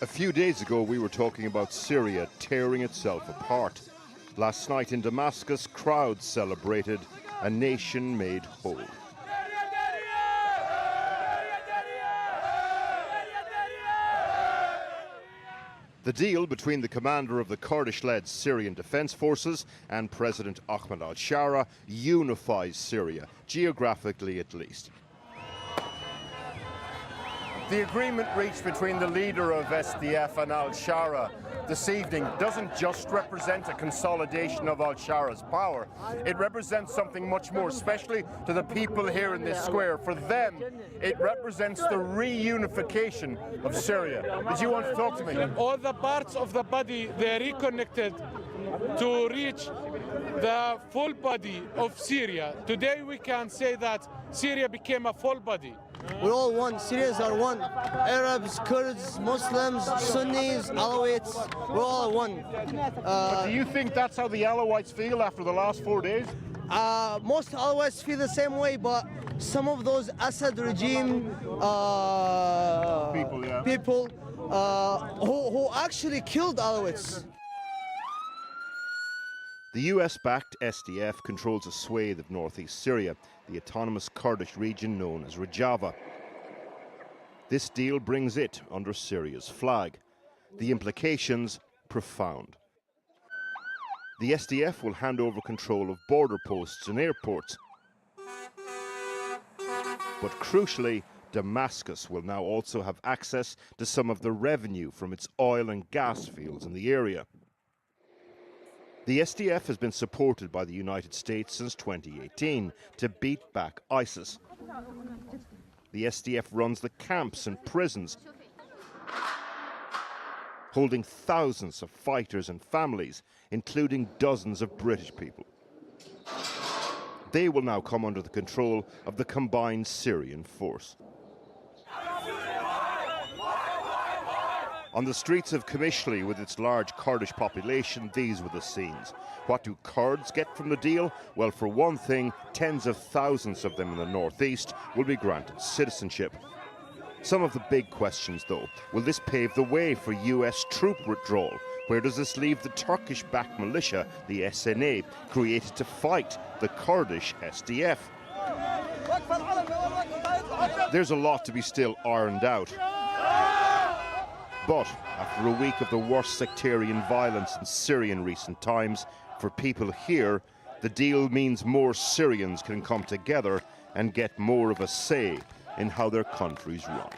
A few days ago, we were talking about Syria tearing itself apart. Last night in Damascus, crowds celebrated a nation made whole. The deal between the commander of the Kurdish-led Syrian Defense Forces and President Ahmed al-Shara unifies Syria, geographically at least. The agreement reached between the leader of SDF and al-Shara this evening doesn't just represent a consolidation of al-Shara's power. It represents something much more, especially to the people here in this square. For them, it represents the reunification of Syria. Did you want to talk to me? All the parts of the body, they're reconnected to reach the full body of Syria. Today we can say that Syria became a full body. We're all one. Syrians are one. Arabs, Kurds, Muslims, Sunnis, Alawites, we're all one. But do you think that's how the Alawites feel after the last 4 days? Most Alawites feel the same way, but some of those Assad regime people who actually killed Alawites. The US-backed SDF controls a swathe of northeast Syria, the autonomous Kurdish region known as Rojava. This deal brings it under Syria's flag. The implications profound. The SDF will hand over control of border posts and airports. But crucially, Damascus will now also have access to some of the revenue from its oil and gas fields in the area. The SDF has been supported by the United States since 2018 to beat back ISIS. The SDF runs the camps and prisons, holding thousands of fighters and families, including dozens of British people. They will now come under the control of the combined Syrian force. On the streets of Qamishli, with its large Kurdish population, these were the scenes. What do Kurds get from the deal? Well, for one thing, tens of thousands of them in the northeast will be granted citizenship. Some of the big questions, though: will this pave the way for US troop withdrawal? Where does this leave the Turkish-backed militia, the SNA, created to fight the Kurdish SDF? There's a lot to be still ironed out. But after a week of the worst sectarian violence in Syria in recent times, for people here, the deal means more Syrians can come together and get more of a say in how their countries run.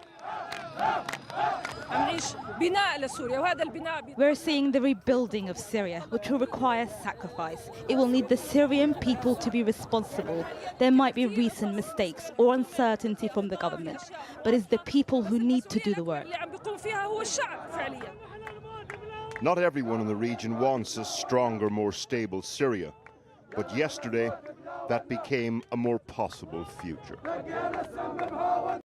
We're seeing the rebuilding of Syria, which will require sacrifice. It will need the Syrian people to be responsible. There might be recent mistakes or uncertainty from the government, but it's the people who need to do the work. Not everyone in the region wants a stronger, more stable Syria, but yesterday that became a more possible future.